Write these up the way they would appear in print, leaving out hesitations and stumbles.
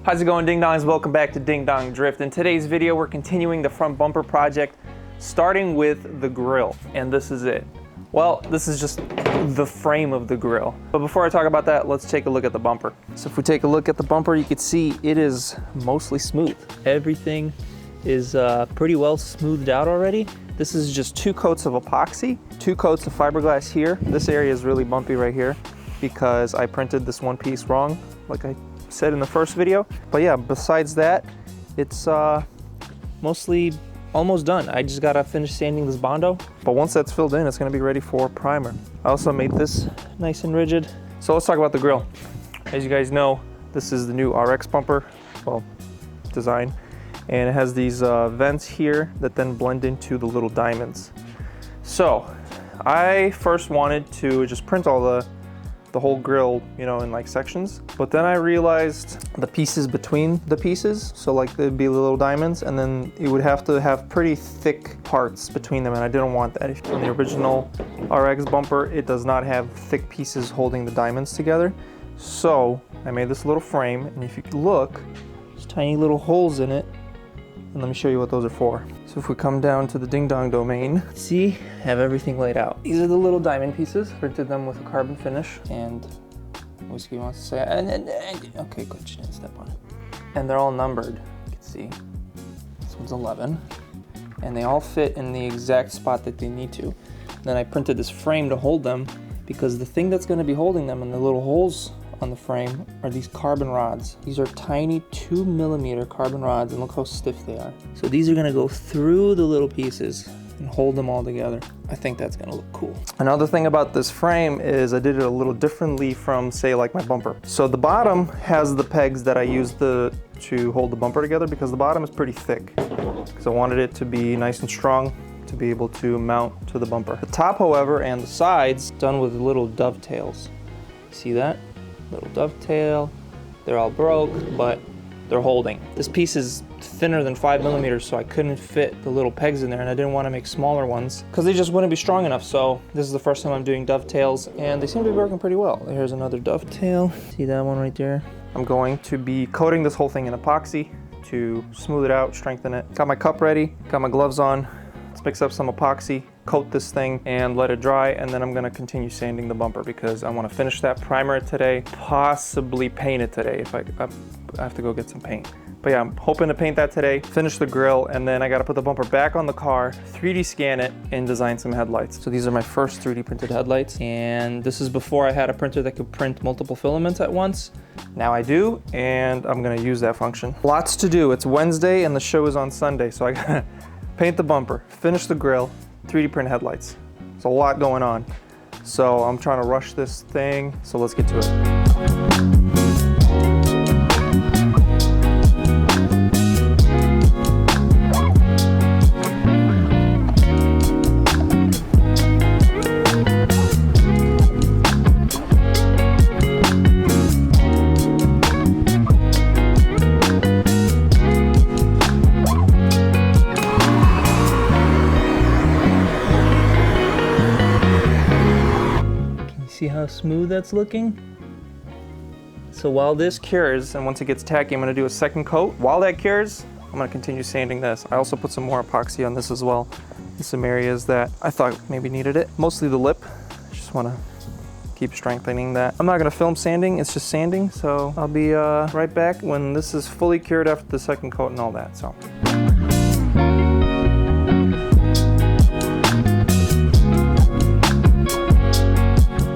How's it going, Ding Dongs? Welcome back to Ding Dong Drift. In today's video, we're continuing the front bumper project, starting with the grille, and this is it. Well, this is just the frame of the grille. But before I talk about that, let's take a look at the bumper. So if we take a look at the bumper, you can see it is mostly smooth. Everything is pretty well smoothed out already. This is just 2 coats of epoxy, 2 coats of fiberglass here. This area is really bumpy right here because I printed this one piece wrong, like I said in the first video. But yeah, besides that, it's mostly almost done. I just gotta finish sanding this Bondo. But once that's filled in, it's gonna be ready for primer. I also made this nice and rigid. So let's talk about the grille. As you guys know, this is the new RX bumper, well, design. And it has these vents here that then blend into the little diamonds. So I first wanted to just print all the whole grille, you know, in like sections. But then I realized the pieces between the pieces, so like there'd be little diamonds, and then it would have to have pretty thick parts between them, and I didn't want that. In the original RX bumper, it does not have thick pieces holding the diamonds together. So I made this little frame, and if you look, there's tiny little holes in it. And let me show you what those are for. So if we come down to the Ding Dong domain, see, I have everything laid out. These are the little diamond pieces. Printed them with a carbon finish. And Whiskey wants to say, okay, good, she didn't step on it. And they're all numbered. You can see, this one's 11. And they all fit in the exact spot that they need to. Then I printed this frame to hold them, because the thing that's gonna be holding them in the little holes on the frame are these carbon rods. These are tiny 2mm carbon rods, and look how stiff they are. So these are gonna go through the little pieces and hold them all together. I think that's gonna look cool. Another thing about this frame is I did it a little differently from, say, like my bumper. So the bottom has the pegs that I used to hold the bumper together, because the bottom is pretty thick, because I wanted it to be nice and strong to be able to mount to the bumper. The top, however, and the sides done with little dovetails. See that? Little dovetail. They're all broke, but they're holding. This piece is thinner than 5mm, so I couldn't fit the little pegs in there, and I didn't want to make smaller ones because they just wouldn't be strong enough. So this is the first time I'm doing dovetails, and they seem to be working pretty well. Here's another dovetail. See that one right there? I'm going to be coating this whole thing in epoxy to smooth it out, strengthen it. Got my cup ready, got my gloves on. Let's mix up some epoxy, coat this thing, and let it dry, and then I'm gonna continue sanding the bumper because I wanna finish that, primer it today, possibly paint it today if I have to go get some paint. But yeah, I'm hoping to paint that today, finish the grille, and then I gotta put the bumper back on the car, 3D scan it, and design some headlights. So these are my first 3D printed headlights, and this is before I had a printer that could print multiple filaments at once. Now I do, and I'm gonna use that function. Lots to do. It's Wednesday and the show is on Sunday, so I gotta paint the bumper, finish the grille, 3D print headlights. There's a lot going on. So I'm trying to rush this thing, so let's get to it. See how smooth that's looking? So while this cures, and once it gets tacky, I'm gonna do a second coat. While that cures, I'm gonna continue sanding this. I also put some more epoxy on this as well, in some areas that I thought maybe needed it. Mostly the lip, just wanna keep strengthening that. I'm not gonna film sanding, it's just sanding, so I'll be right back when this is fully cured after the second coat and all that, so.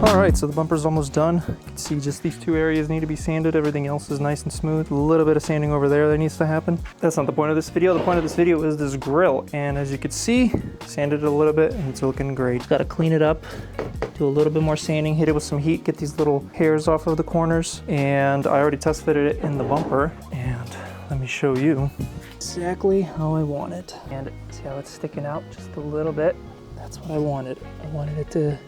All right, so the bumper's almost done. You can see just these 2 areas need to be sanded. Everything else is nice and smooth. A little bit of sanding over there that needs to happen. That's not the point of this video. The point of this video is this grille. And as you can see, sanded it a little bit and it's looking great. Got to clean it up, do a little bit more sanding, hit it with some heat, get these little hairs off of the corners. And I already test fitted it in the bumper. And let me show you exactly how I want it. And see how it's sticking out just a little bit? That's what I wanted. I wanted it to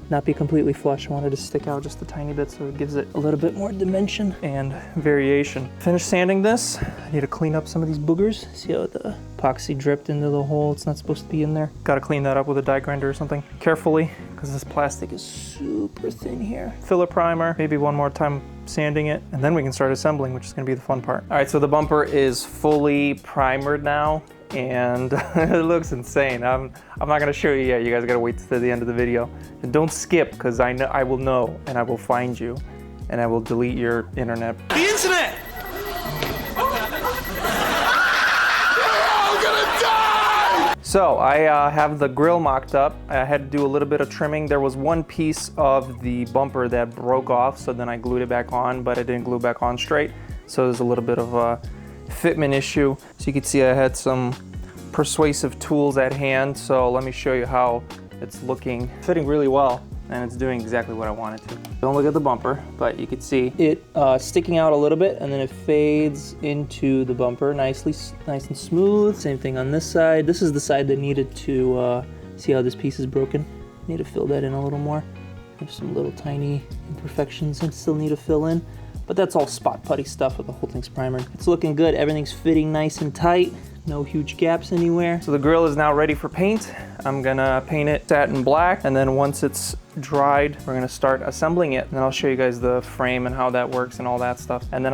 not be completely flush. I wanted to stick out just a tiny bit so it gives it a little bit more dimension and variation. Finished sanding this. I need to clean up some of these boogers. See how the epoxy dripped into the hole? It's not supposed to be in there. Got to clean that up with a die grinder or something carefully because this plastic is super thin here. Filler primer, maybe one more time sanding it, and then we can start assembling, which is gonna be the fun part. All right, so the bumper is fully primered now, and it looks insane. I'm not gonna show you yet. You guys gotta wait to the end of the video. And don't skip, because I will know, and I will find you, and I will delete your internet. The internet! So I have the grill mocked up. I had to do a little bit of trimming. There was one piece of the bumper that broke off, so then I glued it back on, but I didn't glue it back on straight. So there's a little bit of a fitment issue. So you can see I had some persuasive tools at hand. So let me show you how it's looking. Fitting really well, and it's doing exactly what I want it to. Don't look at the bumper, but you can see it sticking out a little bit, and then it fades into the bumper nice and smooth. Same thing on this side. This is the side that needed to, see how this piece is broken? Need to fill that in a little more. There's some little tiny imperfections and still need to fill in, but that's all spot putty stuff with the whole thing's primered. It's looking good. Everything's fitting nice and tight. No huge gaps anywhere. So the grill is now ready for paint. I'm gonna paint it satin black, and then once it's dried, we're gonna start assembling it. And then I'll show you guys the frame and how that works and all that stuff. And then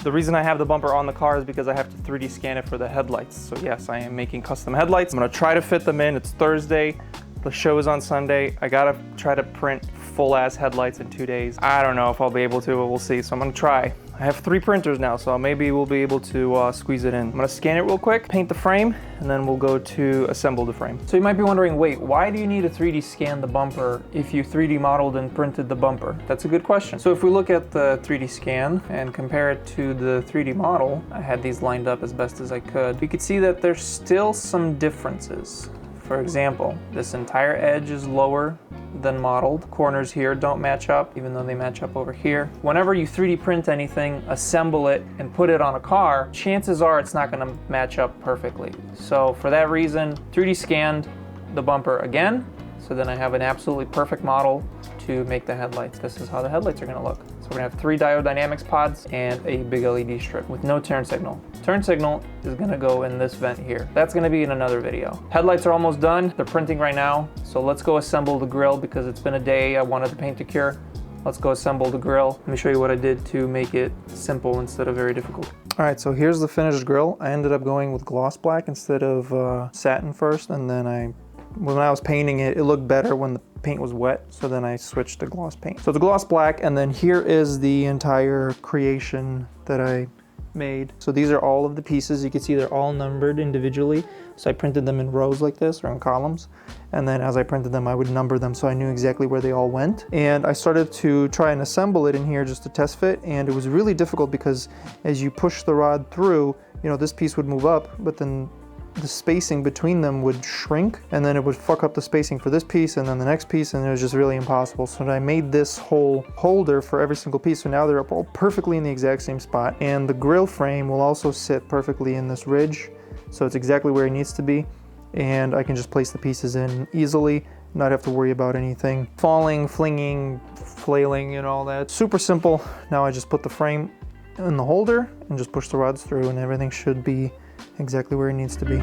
the reason I have the bumper on the car is because I have to 3D scan it for the headlights. So yes, I am making custom headlights. I'm gonna try to fit them in. It's Thursday. The show is on Sunday. I gotta try to print full ass headlights in 2 days. I don't know if I'll be able to, but we'll see. So I'm gonna try. I have 3 printers now, so maybe we'll be able to squeeze it in. I'm gonna scan it real quick, paint the frame, and then we'll go to assemble the frame. So you might be wondering, wait, why do you need to 3D scan the bumper if you 3D modeled and printed the bumper? That's a good question. So if we look at the 3D scan and compare it to the 3D model, I had these lined up as best as I could. You could see that there's still some differences. For example, this entire edge is lower than modeled. Corners here don't match up, even though they match up over here. Whenever you 3D print anything, assemble it, and put it on a car, chances are it's not gonna match up perfectly. So for that reason, 3D scanned the bumper again, so then I have an absolutely perfect model to make the headlights. This is how the headlights are gonna look. So we're gonna have 3 diode dynamics pods and a big LED strip with no turn signal. Turn signal is gonna go in this vent here. That's gonna be in another video. Headlights are almost done. They're printing right now. So let's go assemble the grill because it's been a day. I wanted the paint to cure. Let's go assemble the grill. Let me show you what I did to make it simple instead of very difficult. All right, so here's the finished grill. I ended up going with gloss black instead of satin first, and then when I was painting it, it looked better when the paint was wet, so then I switched to gloss paint. So the gloss black, and then here is the entire creation that I made. So these are all of the pieces. You can see they're all numbered individually. So I printed them in rows like this, or in columns. And then as I printed them, I would number them so I knew exactly where they all went. And I started to try and assemble it in here just to test fit. And it was really difficult because as you push the rod through, you know, this piece would move up, but then the spacing between them would shrink, and then it would fuck up the spacing for this piece and then the next piece, and it was just really impossible. So I made this whole holder for every single piece, so now they're all perfectly in the exact same spot. And the grill frame will also sit perfectly in this ridge, so it's exactly where it needs to be, and I can just place the pieces in easily, not have to worry about anything falling, flinging, flailing, and all that. Super simple. Now I just put the frame in the holder and just push the rods through, and everything should be exactly where it needs to be.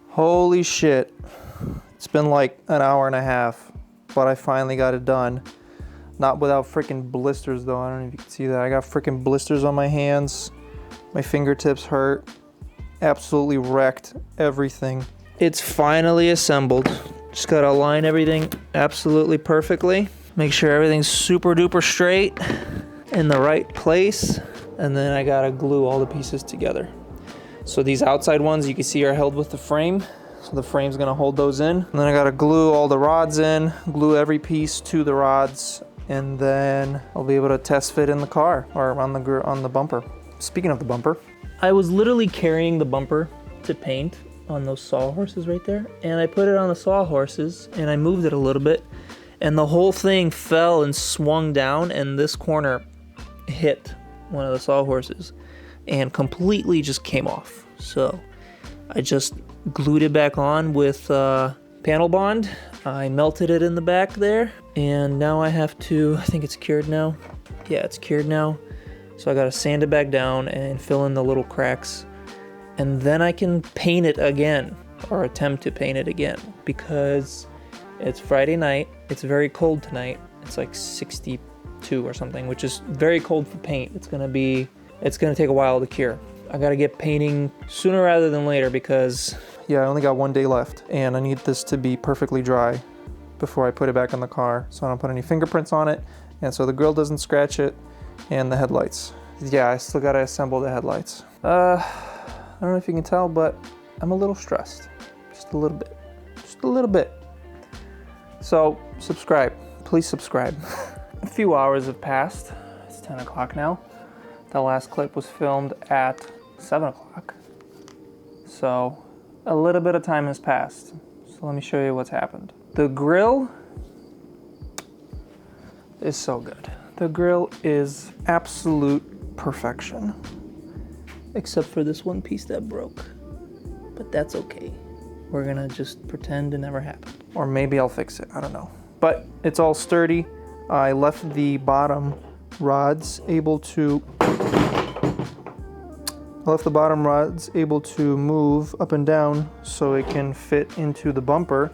Holy shit. It's been like an hour and a half, but I finally got it done. Not without freaking blisters though. I don't know if you can see that. I got freaking blisters on my hands. My fingertips hurt. Absolutely wrecked everything. It's finally assembled. Just gotta align everything absolutely perfectly. Make sure everything's super duper straight in the right place. And then I gotta glue all the pieces together. So these outside ones you can see are held with the frame. So the frame's gonna hold those in. And then I gotta glue all the rods in, glue every piece to the rods, and then I'll be able to test fit in the car or on the bumper. Speaking of the bumper, I was literally carrying the bumper to paint on those sawhorses right there, and I put it on the sawhorses and I moved it a little bit, and the whole thing fell and swung down, and this corner hit one of the sawhorses and completely just came off. So I just glued it back on with panel bond. I melted it in the back there, and now I have to, I think it's cured now. Yeah, it's cured now. So I gotta sand it back down and fill in the little cracks, and then I can paint it again, or attempt to paint it again, because it's Friday night. It's very cold tonight. It's like 62 or something, which is very cold for paint. It's gonna take a while to cure. I gotta get painting sooner rather than later because, yeah, I only got 1 day left, and I need this to be perfectly dry before I put it back in the car, so I don't put any fingerprints on it, and so the grill doesn't scratch it, and the headlights. Yeah, I still gotta assemble the headlights. I don't know if you can tell, but I'm a little stressed. Just a little bit. Just a little bit. So, subscribe. Please subscribe. A few hours have passed. It's 10 o'clock now. The last clip was filmed at 7 o'clock. So, a little bit of time has passed. So let me show you what's happened. The grill is so good. The grill is absolute perfection. Except for this one piece that broke. But that's okay. We're gonna just pretend it never happened. Or maybe I'll fix it, I don't know. But it's all sturdy. I left the bottom rods able to move up and down so it can fit into the bumper.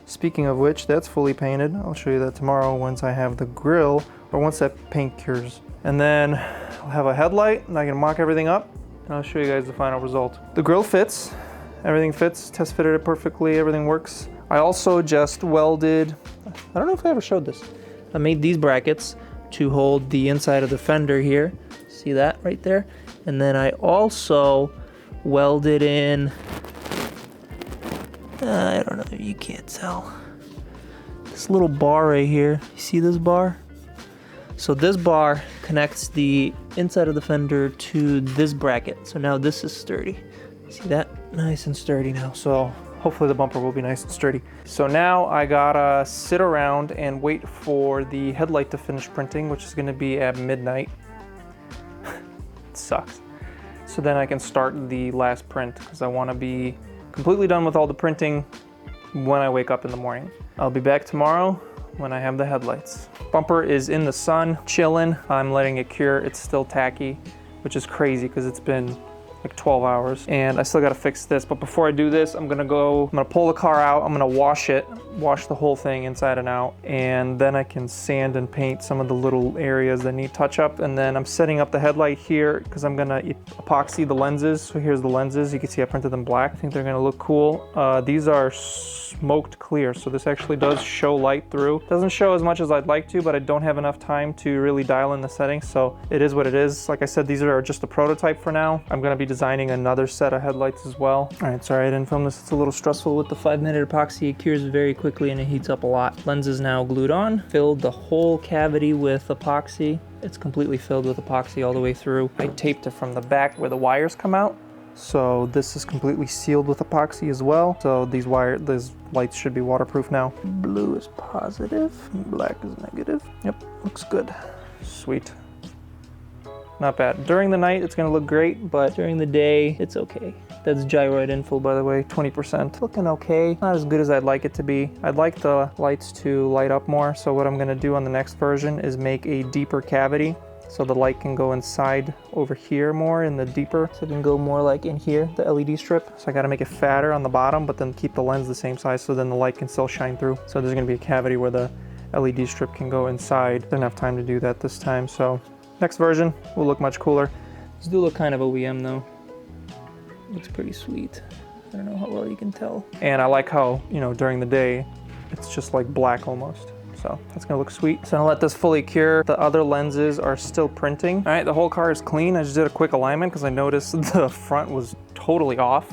Speaking of which, that's fully painted. I'll show you that tomorrow once I have the grill, or once that paint cures. And then I'll have a headlight, and I can mock everything up, and I'll show you guys the final result. The grill fits, everything fits, test fitted it perfectly, everything works. I also just welded, I don't know if I ever showed this. I made these brackets to hold the inside of the fender here. See that right there? And then I also welded in, I don't know if you can't tell, this little bar right here. You see this bar? So this bar connects the inside of the fender to this bracket. So now this is sturdy. See that? Nice and sturdy now. So hopefully the bumper will be nice and sturdy. So now I gotta sit around and wait for the headlight to finish printing, which is gonna be at midnight. It sucks. So then I can start the last print, because I wanna be completely done with all the printing when I wake up in the morning. I'll be back tomorrow when I have the headlights. Bumper is in the sun, chilling. I'm letting it cure. It's still tacky, which is crazy because it's been like 12 hours, and I still gotta fix this. But before I do this, I'm gonna pull the car out, I'm gonna wash the whole thing inside and out, and then I can sand and paint some of the little areas that need touch up. And then I'm setting up the headlight here because I'm gonna epoxy the lenses. So here's the lenses. You can see I printed them black. I think they're gonna look cool. These are smoked clear, so this actually does show light through. Doesn't show as much as I'd like to, but I don't have enough time to really dial in the settings, so it is what it is. Like I said, these are just a prototype for now. I'm gonna be designing another set of headlights as well. All right, sorry I didn't film this. It's a little stressful with the 5-minute epoxy. It cures very quickly and it heats up a lot. Lens is now glued on. Filled the whole cavity with epoxy. It's completely filled with epoxy all the way through. I taped it from the back where the wires come out. So this is completely sealed with epoxy as well. So these lights should be waterproof now. Blue is positive, black is negative. Yep, looks good. Sweet. Not bad. During the night, it's gonna look great, but during the day, it's okay. That's gyroid infill, by the way, 20%. Looking okay. Not as good as I'd like it to be. I'd like the lights to light up more, so what I'm gonna do on the next version is make a deeper cavity so the light can go inside over here more in the deeper, so it can go more like in here, the LED strip. So I gotta make it fatter on the bottom, but then keep the lens the same size so then the light can still shine through. So there's gonna be a cavity where the LED strip can go inside. Didn't have time to do that this time, so next version will look much cooler. These do look kind of OEM though. Looks pretty sweet. I don't know how well you can tell. And I like how, you know, during the day, it's just like black almost. So that's gonna look sweet. So I'm gonna let this fully cure. The other lenses are still printing. All right, the whole car is clean. I just did a quick alignment because I noticed the front was totally off.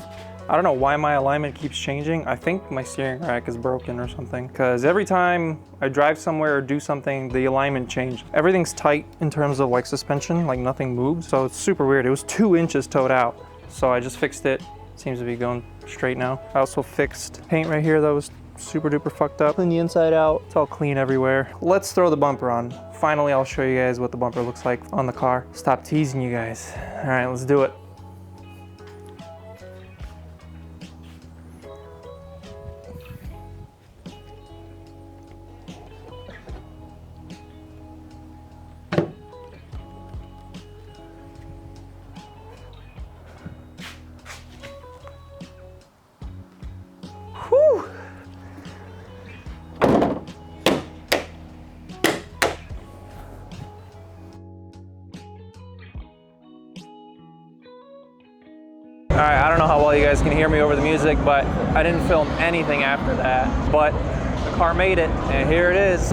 I don't know why my alignment keeps changing. I think my steering rack is broken or something, because every time I drive somewhere or do something, the alignment changed. Everything's tight in terms of like suspension, like nothing moves. So it's super weird. It was 2 inches towed out. So I just fixed it. Seems to be going straight now. I also fixed paint right here that was super duper fucked up. Clean the inside out. It's all clean everywhere. Let's throw the bumper on. Finally, I'll show you guys what the bumper looks like on the car. Stop teasing you guys. All right, let's do it. Whew. All right, I don't know how well you guys can hear me over the music, but I didn't film anything after that. But the car made it, and here it is.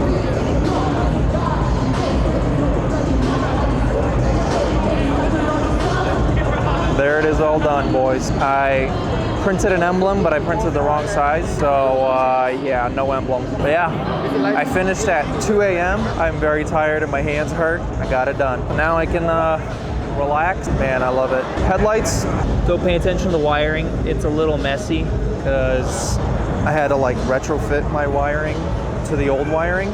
There it is, all done, boys. I printed an emblem, but I printed the wrong size, so yeah, no emblem. But yeah, I finished at 2 a.m. I'm very tired and my hands hurt. I got it done. Now I can relax. Man, I love it. Headlights, don't pay attention to the wiring. It's a little messy because I had to like retrofit my wiring to the old wiring.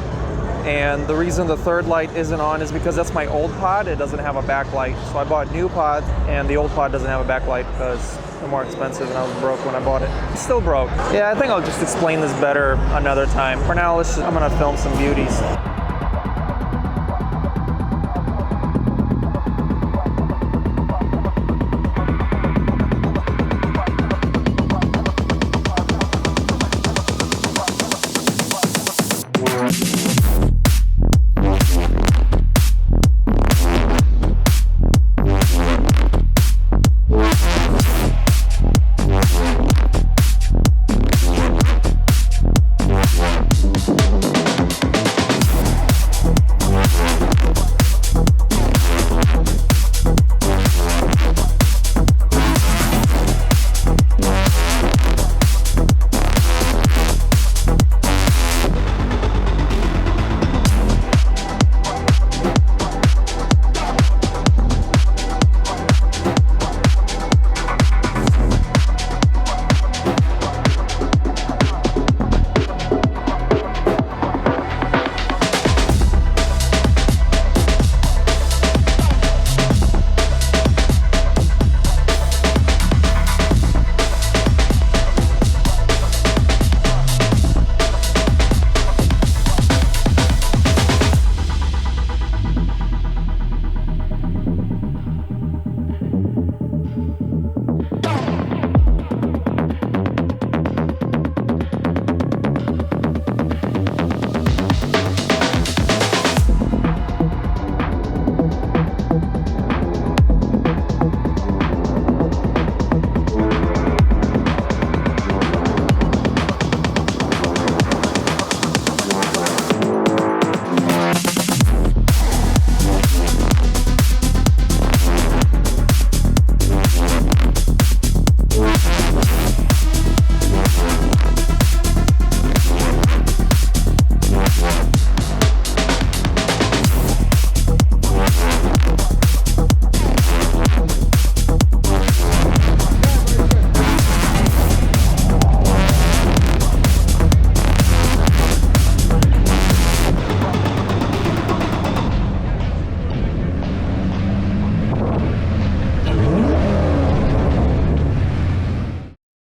And the reason the third light isn't on is because that's my old pod. It doesn't have a backlight. So I bought new pod, and the old pod doesn't have a backlight because they're more expensive and I was broke when I bought it. It's still broke. Yeah, I think I'll just explain this better another time. For now, I'm gonna film some beauties.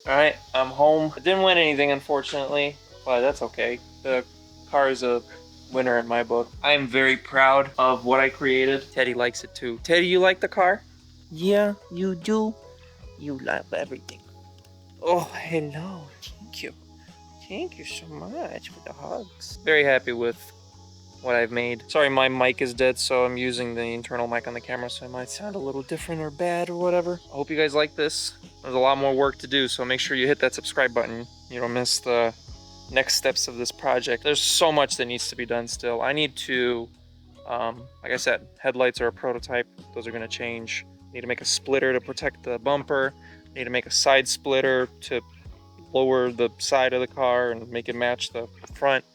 Alright, I'm home. I didn't win anything, unfortunately, but that's okay. The car is a winner in my book. I am very proud of what I created. Teddy likes it too. Teddy, you like the car? Yeah, you do. You love everything. Oh, hello. Thank you. Thank you so much for the hugs. Very happy with what I've made. Sorry, my mic is dead, so I'm using the internal mic on the camera, so it might sound a little different or bad or whatever. I hope you guys like this. There's a lot more work to do, so make sure you hit that subscribe button. You don't miss the next steps of this project. There's so much that needs to be done still. I need to, like I said, headlights are a prototype. Those are going to change. Need to make a splitter to protect the bumper. Need to make a side splitter to lower the side of the car and make it match the front.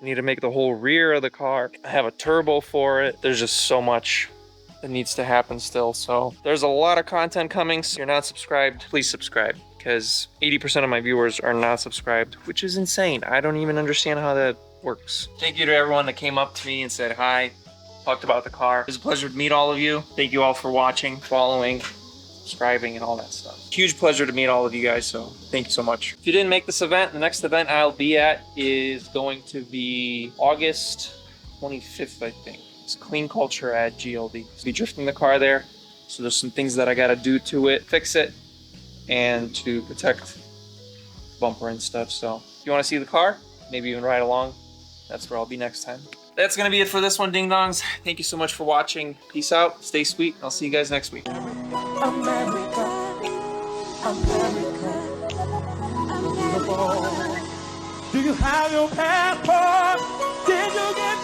Need to make the whole rear of the car. I have a turbo for it. There's just so much that needs to happen still. So there's a lot of content coming. So if you're not subscribed, please subscribe, because 80% of my viewers are not subscribed, which is insane. I don't even understand how that works. Thank you to everyone that came up to me and said hi, talked about the car. It was a pleasure to meet all of you. Thank you all for watching, following, subscribing, and all that stuff. Huge pleasure to meet all of you guys, so thank you so much. If you didn't make this event, the next event I'll be at is going to be August 25th, I think. It's Clean Culture at GLD. I'll be drifting the car there, so there's some things that I gotta do to it, fix it, and to protect the bumper and stuff. So if you wanna see the car, maybe even ride along, that's where I'll be next time. That's gonna be it for this one, Ding Dongs. Thank you so much for watching. Peace out, stay sweet. I'll see you guys next week. America, America. Do you have your passport? Did you get